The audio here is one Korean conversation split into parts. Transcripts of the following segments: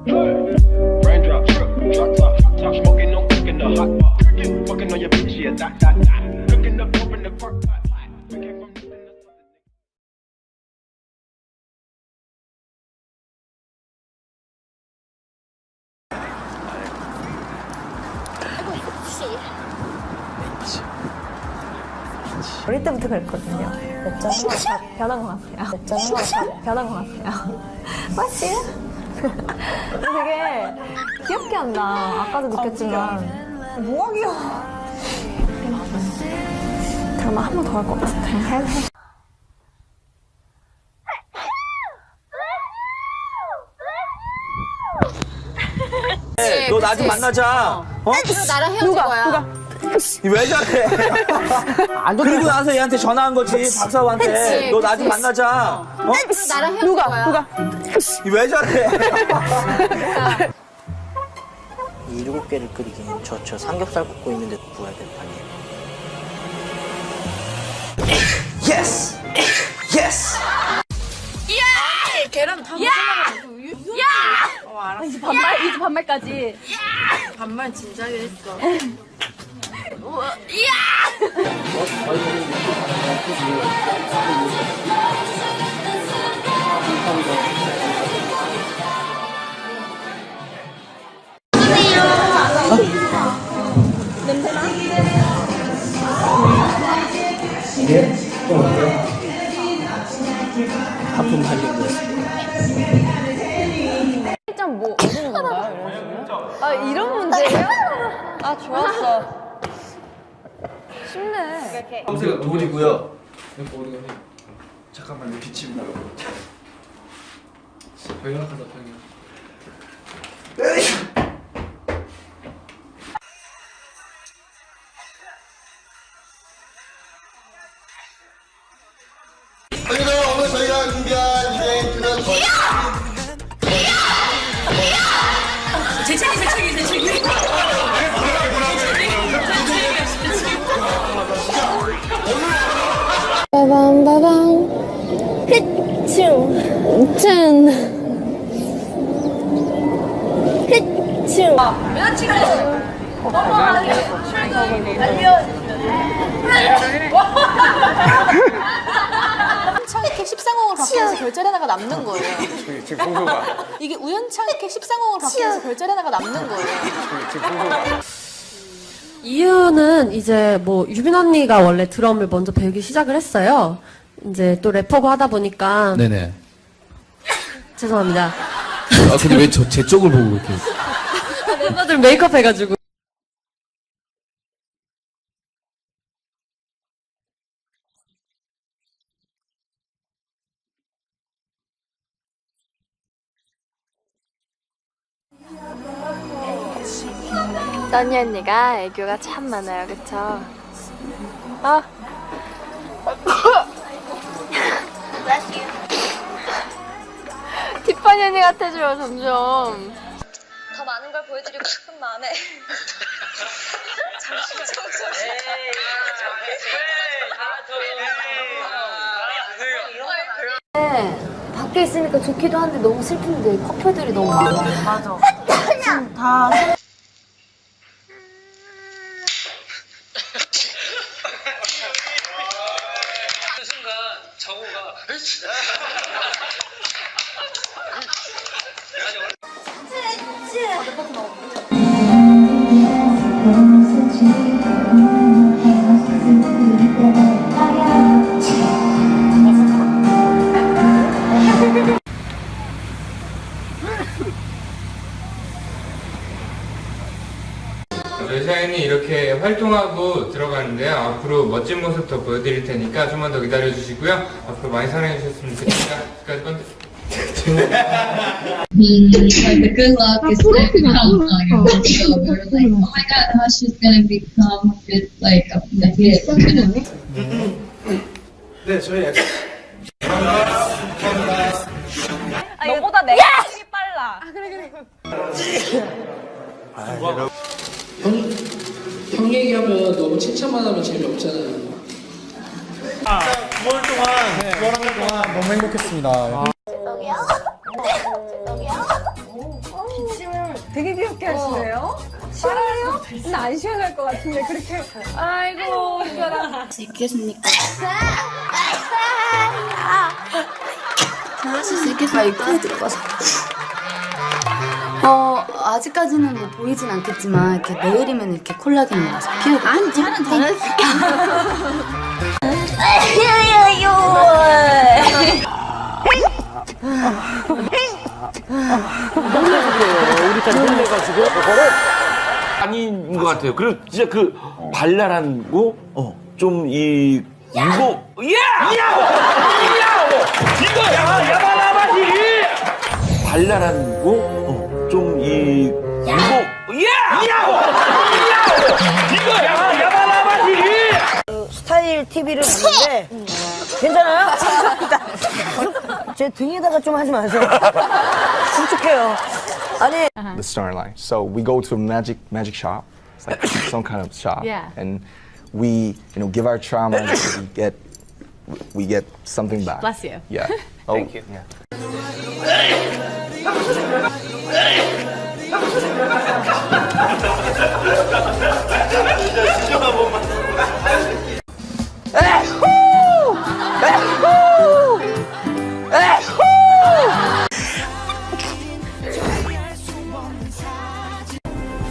Raindrop, drop top, top smoking, no cooking the hot pot. Fucking on your bitch, yeah, that. Cooking up over in the crock pot. 어릴 때부터 그랬거든요. 몇 점 하나 변한 것 같아요. 몇 점 하나 변한 것 같아요. 맞지? 되게 귀엽게 한다. 아까도 느꼈지만. 뭐가 귀여워? 드라마 한 번 더 할 것 같아. 너 나 좀 만나자. 어? 그리고 나랑 헤어질 거야. 왜 저래? 그리고 나서 얘한테 전화한 거지, 박사부한테. 그치, 너 나 좀 그치. 만나자. 어? 그리고 나랑 헤어질 거야. 왜 저래? 7개를 끓이기엔 저 삼겹살 굽고 있는데 구워야 될 판이에요. 예스! 예스! 계란 다 먹으려고. 야! 이제 반말까지. 반말 진작에 했어. 하품 하려고. 일단 뭐 어디는 건가요? 이런 식으로? 아 이런 문제예요? 아 좋았어. 쉽네. 검색은 누구고요? 잠깐만요, 기침이 나고. 병약하다, 병약. 오늘 저희가 준비한 이벤트는 빠밤빠밤. 흐충. 짠. 흐충. 우연찮게 13억을 받기 위해서 결제를 하나가 남는 거예요. 지금 공소가. 이게 우연찮게 13억을 받기 위해서 결제를 하나가 남는 거예요. 지금 공소가. 이유는 이제 뭐 유빈 언니가 원래 드럼을 먼저 배우기 시작을 했어요. 이제 또 래퍼고 하다 보니까 네네. 죄송합니다. 아 근데 왜 제 쪽을 보고 이렇게? 멤버들 메이크업 해가지고. 써니 언니가 애교가 참 많아요, 그쵸? 아. 티파니 언니 같아져요, 점점. 더 많은 걸 보여드리고 싶은 마음에. 밖에 있으니까 좋기도 한데 너무 슬픈데 커플들이 너무 많아. 맞아. 지금 다. 저희 사연이 이렇게 활동하고 들어가는데요. 앞으로 멋진 모습 더 보여드릴 테니까 좀만 더 기다려주시고요. 앞으로 많이 사랑해주셨으면 좋겠습니다. 지금까지 번째. like the good luck is gonna come on your home. So we were like, oh my god, Hush is gonna become like a hit. 네, 저희 너보다 내가 하기 빨라. 형 얘기하면 너무 칭찬만 하면 재미없잖아요. 9월 동안 너무 행복했습니다. 죄송해요. 기침을 되게 귀엽게 하시네요. 시원해요? 나 안 시원할 것 같은데 그렇게. 아이고 이거라. 수 있겠습니까? 하실 수 있겠어요? 입구에 들어가서. 아직까지는 뭐 보이진 않겠지만 이렇게 내일이면 이렇게 콜라겐 나와서 피부가 아니 저는 잘할 수 우리까지 혼내가지고 그거를 아닌 것 같아요. 그리고 진짜 그 발랄한고 좀 이 무거 이거야 야바라바시 발랄한고 좀 이 무거 이거야 야바라바시 스타일 TV를 봤는데 괜찮아요? 제 등에다가 좀 하지 마세요. 끔찍해요. 아니. The storyline. So we go to a magic shop. It's like some kind of shop. Yeah. And we, give our trauma. we get something back. Bless you. Yeah. Thank you. Yeah.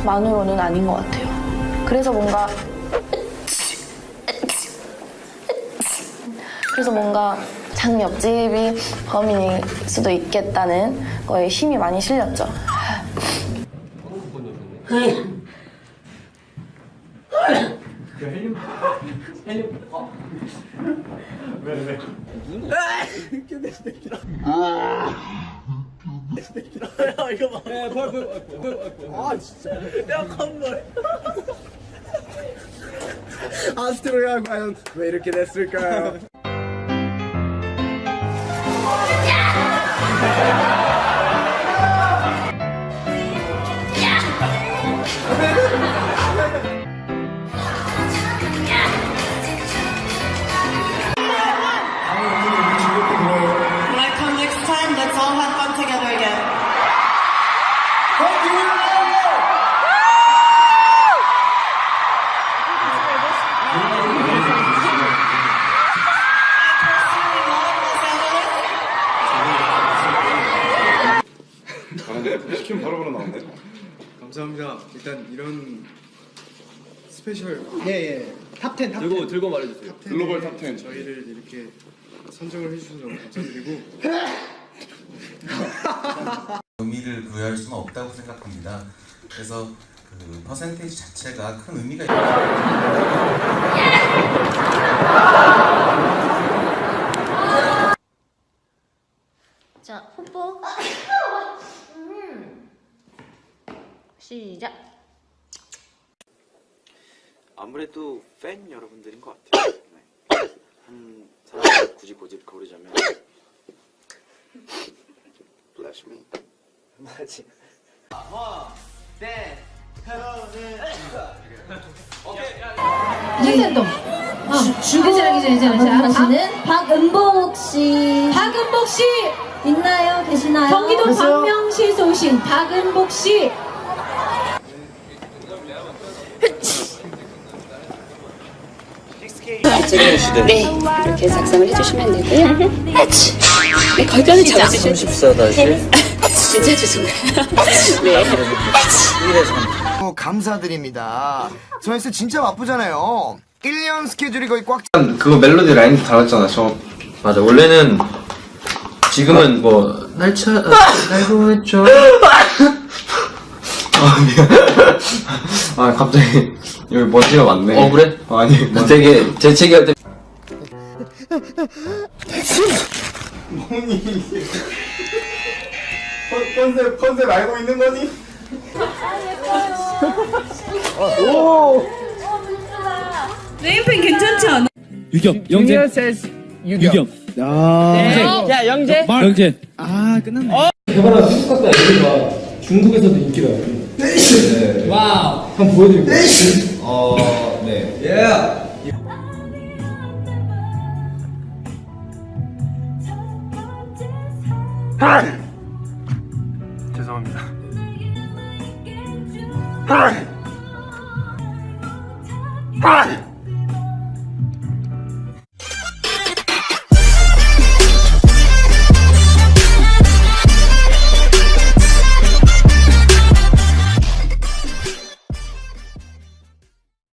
만으로는 아닌 것 같아요. 그래서 뭔가 장 옆집이 범인일 수도 있겠다는 거에 힘이 많이 실렸죠. 이거 봐. 아 진짜. 야 컴벌. 아스트로야 과연 왜 이렇게 됐을까요? When I come next time, let's all have fun together again. 시키면 바로바로 나오네. 감사합니다. 일단 이런 스페셜 탑10 들고 말해주세요. 글로벌 탑10 저희를 이렇게 선정을 해주셔서 너무 감사드리고 의미를 부여할 수는 없다고 생각합니다. 그래서 그 퍼센테이지 자체가 큰 의미가 있다. 자, 뽀뽀. 시작. 아무래도 팬 여러분들인 것 같아요. 한 사람을 굳이 고르자면 Bless me. 맞지. 이재동. 괜찮아. 박은복 씨. 박은복 씨 있나요? 계시나요? 경기도 광명시에서 오신 박은복 씨. 네, 이렇게 작성을 해주시면 되고요. 네, 걸전을 잡아주시면 34다시 진짜 죄송해요. 네. 감사드립니다. 저희스 진짜 바쁘잖아요. 1년 스케줄이 거의 꽉. 그거 멜로디 라인도 달았잖아. 맞아. 원래는 지금은 뭐 날차 날고 했죠. 미안. 갑자기 여기 먼지가 많네. 그래? 아니 되게 재채기할 때. 컨셉 알고 있는 거니? 오! 네임펜 괜찮지 않아? 유겸, 영재. 유겸. 야 영재. 영재. 끝났네. 개발한 피스카스 애들가 중국에서도 인기가 있어요. 와우. 한번 보여드릴게요. 네. 예. 죄송합니다. 감사합니다.